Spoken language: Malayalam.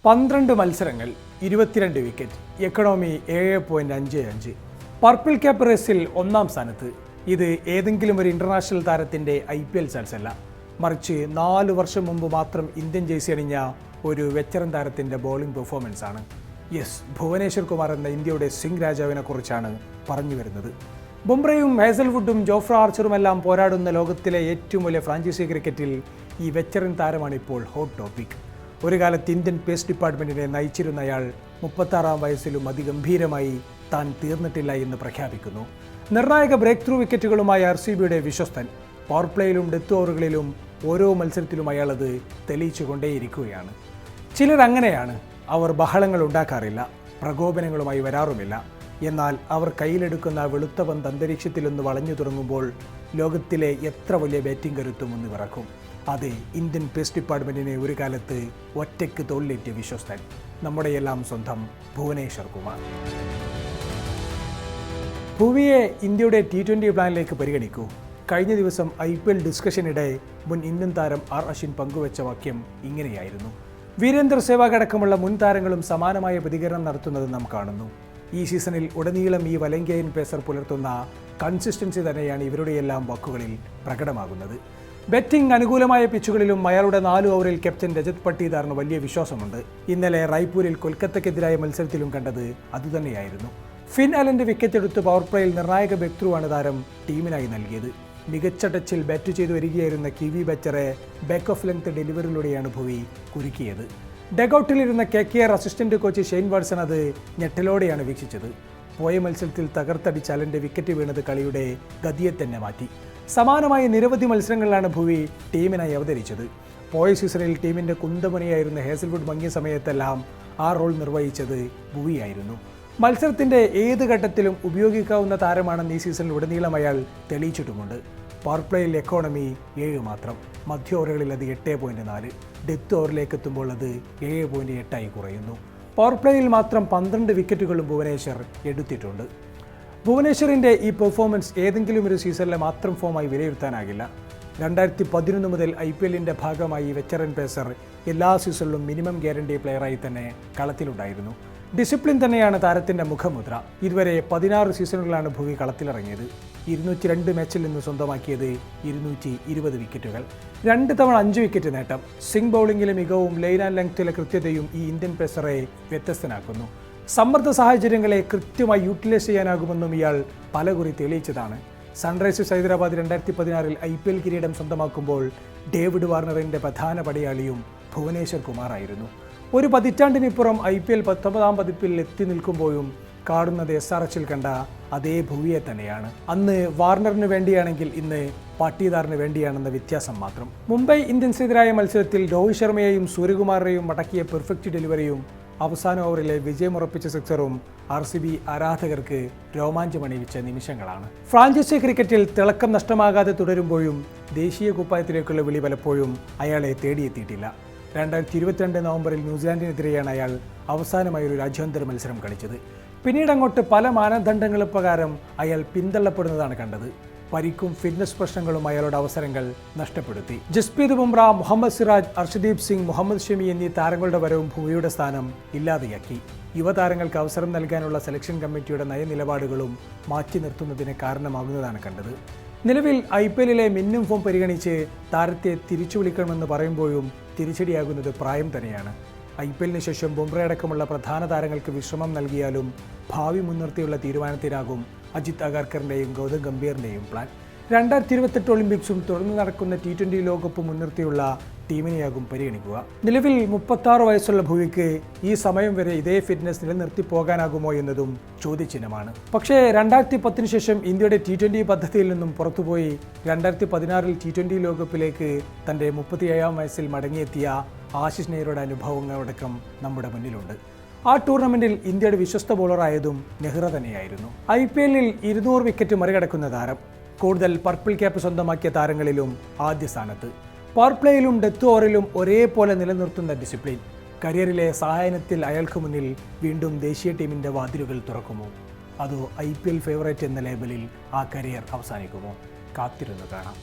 12 മത്സരങ്ങൾ 22 വിക്കറ്റ്, എക്കണോമി 7.55. പർപ്പിൾ ക്യാപ്പ് റേസിൽ ഒന്നാം സ്ഥാനത്ത്. ഇത് ഏതെങ്കിലും ഒരു ഇന്റർനാഷണൽ താരത്തിന്റെ IPL സ്റ്റാറ്റ്സ് അല്ല, മറിച്ച് 4 വർഷം മുമ്പ് മാത്രം ഇന്ത്യൻ ജേഴ്സി അണിഞ്ഞ ഒരു വെറ്ററൻ താരത്തിന്റെ ബോളിംഗ് പെർഫോമൻസ് ആണ്. യെസ്, ഭുവനേശ്വർ കുമാർ എന്ന ഇന്ത്യയുടെ സ്വിംഗ് രാജാവിനെ കുറിച്ചാണ് പറഞ്ഞു വരുന്നത്. ബുംറയും ഹേസൽവുഡും ജോഫ്ര ആർച്ചറുമെല്ലാം പോരാടുന്ന ലോകത്തിലെ ഏറ്റവും വലിയ ഫ്രാഞ്ചൈസി ക്രിക്കറ്റിൽ ഈ വെറ്ററൻ താരമാണ് ഇപ്പോൾ ഹോട്ട് ടോപ്പിക്. ഒരു കാലത്ത് ഇന്ത്യൻ പേസ് ഡിപ്പാർട്ട്മെൻറ്റിനെ നയിച്ചിരുന്ന അയാൾ 36-ാം വയസ്സിലും അതിഗംഭീരമായി താൻ തീർന്നിട്ടില്ല എന്ന് പ്രഖ്യാപിക്കുന്നു. നിർണായക ബ്രേക്ക് ത്രൂ വിക്കറ്റുകളുമായ RCBയുടെ വിശ്വസ്തൻ. പവർ പ്ലേയിലും ഡെത്ത് ഓവറുകളിലും ഓരോ മത്സരത്തിലും അയാളത് തെളിയിച്ചു കൊണ്ടേയിരിക്കുകയാണ്. ചിലർ അങ്ങനെയാണ്. അവർ ബഹളങ്ങൾ ഉണ്ടാക്കാറില്ല, പ്രകോപനങ്ങളുമായി വരാറുമില്ല. എന്നാൽ അവർ കയ്യിലെടുക്കുന്ന വെളുത്ത പന്ത് അന്തരീക്ഷത്തിലൊന്ന് വളഞ്ഞു തുടങ്ങുമ്പോൾ ലോകത്തിലെ എത്ര വലിയ ബാറ്റിംഗ് കരുത്തും ഒന്ന് വിറക്കും. അതെ, ഇന്ത്യൻ പേസ് ഡിപ്പാർട്ട്മെൻറ്റിനെ ഒരു കാലത്ത് ഒറ്റയ്ക്ക് തോളിലേറ്റിയ വിശ്വസ്തൻ, നമ്മുടെയെല്ലാം സ്വന്തം ഭുവനേശ്വർ കുമാർ. ഭുവിയെ ഇന്ത്യയുടെ T20 പ്ലാനിലേക്ക് പരിഗണിക്കൂ. കഴിഞ്ഞ ദിവസം IPL ഡിസ്കഷനിടെ മുൻ ഇന്ത്യൻ താരം അശ്വിൻ പങ്കുവച്ച വാക്യം ഇങ്ങനെയായിരുന്നു: വീരേന്ദർ സേവാഗ് അടക്കമുള്ള മുൻ താരങ്ങളും സമാനമായ പ്രതികരണം നടത്തുന്നത് നാം കാണുന്നു. ഈ സീസണിൽ ഉടനീളം ഈ വലങ്കേയൻ പേസർ പുലർത്തുന്ന കൺസിസ്റ്റൻസി തന്നെയാണ് ഇവരുടെയെല്ലാം വാക്കുകളിൽ പ്രകടമാകുന്നത്. ബാറ്റിംഗ് അനുകൂലമായ പിച്ചുകളിലും അയാളുടെ 4 ഓവറിൽ ക്യാപ്റ്റൻ രജത് പട്ടീദാറിന് വലിയ വിശ്വാസമുണ്ട്. ഇന്നലെ റായ്പൂരിൽ കൊൽക്കത്തയ്ക്കെതിരായ മത്സരത്തിലും കണ്ടത് അതുതന്നെയായിരുന്നു. ഫിൻ അലന്റെ വിക്കറ്റ് എടുത്ത് പവർ പ്ലേയിൽ നിർണായക ബ്രേക്ക് ത്രൂ ആണ് താരം ടീമിനായി നൽകിയത്. മികച്ച ടച്ചിൽ ബാറ്റ് ചെയ്തു വരികയായിരുന്ന കിവി ബാറ്ററെ ബാക്ക് ഓഫ് ലെങ്ത് ഡെലിവറിയിലൂടെയാണ് ഭുവി കുരുക്കിയത്. ഡഗൌട്ടിലിരുന്ന KKR assistant coach Shane Watson അത് ഞെട്ടലോടെയാണ് വീക്ഷിച്ചത്. പോയ മത്സരത്തിൽ തകർത്തടിച്ച അലന്റെ വിക്കറ്റ് വീണത് കളിയുടെ ഗതിയെ തന്നെ മാറ്റി. സമാനമായ നിരവധി മത്സരങ്ങളിലാണ് ഭുവി ടീമിനായി അവതരിച്ചത്. പോയ സീസണിൽ ടീമിന്റെ കുന്തമുനയായിരുന്ന ഹേസൽവുഡ് മങ്ങിയ സമയത്തെല്ലാം ആ റോൾ നിർവഹിച്ചത് ഭുവിയായിരുന്നു. മത്സരത്തിന്റെ ഏത് ഘട്ടത്തിലും ഉപയോഗിക്കാവുന്ന താരമാണെന്ന് ഈ സീസണിൽ ഉടനീളം അയാൾ തെളിയിച്ചിട്ടുമുണ്ട്. പവർ പ്ലേയിൽ എക്കോണമി 7 മാത്രം, മധ്യ ഓവറുകളിൽ അത് 8.4, ഡെത്ത് ഓവറിലേക്ക് എത്തുമ്പോൾ അത് 7.8 കുറയുന്നു. പവർ പ്ലേയിൽ മാത്രം 12 വിക്കറ്റുകളും ഭുവനേശ്വർ എടുത്തിട്ടുണ്ട്. ഭുവനേശ്വറിൻ്റെ ഈ പെർഫോമൻസ് ഏതെങ്കിലും ഒരു സീസണിലെ മാത്രം ഫോമായി വിലയിരുത്താനാകില്ല. 2011 മുതൽ IPLന്റെ ഭാഗമായി വെറ്ററൻ പേസർ എല്ലാ സീസണിലും മിനിമം ഗ്യാരണ്ടി പ്ലെയറായി തന്നെ കളത്തിലുണ്ടായിരുന്നു. ഡിസിപ്ലിൻ തന്നെയാണ് താരത്തിൻ്റെ മുഖമുദ്ര. ഇതുവരെ 16 സീസണുകളാണ് ഭുവി കളത്തിലിറങ്ങിയത്. 202 മാച്ചിൽ നിന്ന് സ്വന്തമാക്കിയത് 220 വിക്കറ്റുകൾ, 2 തവണ 5 വിക്കറ്റ് നേട്ടം. സ്വിംഗ് ബൗളിംഗിലെ മികവും ലൈൻ ആൻഡ് ലെങ്ത്തിലെ കൃത്യതയും ഈ ഇന്ത്യൻ പേസറെ വ്യത്യസ്തനാക്കുന്നു. സമ്മർദ്ദ സാഹചര്യങ്ങളെ കൃത്യമായി യൂട്ടിലൈസ് ചെയ്യാനാകുമെന്നും ഇയാൾ പലകുറി തെളിയിച്ചതാണ്. സൺറൈസേഴ്സ് ഹൈദരാബാദ് 2016-ൽ IPL കിരീടം സ്വന്തമാക്കുമ്പോൾ ഡേവിഡ് വാർണറിൻ്റെ പ്രധാന പടയാളിയും ഭുവനേശ്വർ കുമാറായിരുന്നു. ഒരു പതിറ്റാണ്ടിനിപ്പുറം IPL 19-ാം പതിപ്പിൽ എത്തി നിൽക്കുമ്പോഴും കാണുന്നത് SRHൽ കണ്ട അതേ ഭുവിയെ തന്നെയാണ്. അന്ന് വാർണറിന് വേണ്ടിയാണെങ്കിൽ ഇന്ന് പാട്ടീദാറിന് വേണ്ടിയാണെന്ന വ്യത്യാസം മാത്രം. മുംബൈ ഇന്ത്യൻസിനെതിരായ മത്സരത്തിൽ രോഹിത് ശർമ്മയെയും സൂര്യകുമാറിനെയും മടക്കിയ പെർഫെക്റ്റ് ഡെലിവറിയും അവസാന ഓവറിലെ വിജയമുറപ്പിച്ച സിക്സറും RCB ആരാധകർക്ക് രോമാഞ്ചമണിയിച്ച നിമിഷങ്ങളാണ്. ഫ്രാഞ്ചൈസി ക്രിക്കറ്റിൽ തിളക്കം നഷ്ടമാകാതെ തുടരുമ്പോഴും ദേശീയ കുപ്പായത്തിലേക്കുള്ള വിളി പലപ്പോഴും അയാളെ തേടിയെത്തിയിട്ടില്ല. 2022 നവംബറിൽ ന്യൂസിലാൻഡിനെതിരെയാണ് അയാൾ അവസാനമായി ഒരു രാജ്യാന്തര മത്സരം കളിച്ചത്. പിന്നീട് അങ്ങോട്ട് പല മാനദണ്ഡങ്ങളും പ്രകാരം അയാൾ പിന്തള്ളപ്പെടുന്നതാണ് കണ്ടത്. പരിക്കും ഫിറ്റ്നസ് പ്രശ്നങ്ങളും അയാളുടെ അവസരങ്ങൾ നഷ്ടപ്പെടുത്തി. ജസ്പ്രീത് ബുംറ, മുഹമ്മദ് സിറാജ്, അർഷദീപ് സിംഗ്, മുഹമ്മദ് ഷമി എന്നീ താരങ്ങളുടെ വരവും ഭുവിയുടെ സ്ഥാനം ഇല്ലാതെയാക്കി. യുവതാരങ്ങൾക്ക് അവസരം നൽകാനുള്ള സെലക്ഷൻ കമ്മിറ്റിയുടെ നയനിലപാടുകളും മാറ്റി നിർത്തുന്നതിന് കാരണമാകുന്നതാണ് കണ്ടത്. നിലവിൽ IPLലെ മിന്നും ഫോം പരിഗണിച്ച് താരത്തെ തിരിച്ചു വിളിക്കണമെന്ന് പറയുമ്പോഴും തിരിച്ചടിയാകുന്നത് പ്രായം തന്നെയാണ്. IPLന് ശേഷം ബുംറയടക്കമുള്ള പ്രധാന താരങ്ങൾക്ക് വിശ്രമം നൽകിയാലും ഭാവി മുൻനിർത്തിയുള്ള തീരുമാനത്തിനാകും അജിത് അഗാർക്കറിൻ്റെയും ഗൗതം ഗംഭീറിൻ്റെയും പ്ലാൻ. 2028 ഒളിമ്പിക്സും തുടർന്ന് നടക്കുന്ന T20 ലോകകപ്പ് മുൻനിർത്തിയുള്ള ടീമിനെയാകും പരിഗണിക്കുക. നിലവിൽ 36 വയസ്സുള്ള ഭുവിക്ക് ഈ സമയം വരെ ഇതേ ഫിറ്റ്നസ് നിലനിർത്തി പോകാനാകുമോ എന്നതും ചോദ്യചിഹ്നമാണ്. പക്ഷേ 2010 ശേഷം ഇന്ത്യയുടെ T20 പദ്ധതിയിൽ നിന്നും പുറത്തുപോയി 2016-ൽ T20 ലോകകപ്പിലേക്ക് തൻ്റെ 37-ാം വയസ്സിൽ മടങ്ങിയെത്തിയ ആശിഷ് നെഹ്റയുടെ അനുഭവങ്ങളടക്കം നമ്മുടെ മുന്നിലുണ്ട്. ആ ടൂർണമെന്റിൽ ഇന്ത്യയുടെ വിശ്വസ്ത ബോളറായതും നെഹ്റ തന്നെയായിരുന്നു. IPLൽ 200 വിക്കറ്റ് മറികടക്കുന്ന താരം, കൂടുതൽ പർപ്പിൾ ക്യാപ്പ് സ്വന്തമാക്കിയ താരങ്ങളിലും ആദ്യ സ്ഥാനത്ത്. പവർ പ്ലേയിലും ഡെത്ത് ഓവറിലും ഒരേപോലെ നിലനിർത്തുന്ന ഡിസിപ്ലിൻ. കരിയറിലെ സായാഹ്നത്തിൽ അയാൾക്ക് മുന്നിൽ വീണ്ടും ദേശീയ ടീമിൻ്റെ വാതിലുകൾ തുറക്കുമോ? അതോ IPL ഫേവറേറ്റ് എന്ന ലേബലിൽ ആ കരിയർ അവസാനിക്കുമോ? കാത്തിരുന്ന് കാണാം.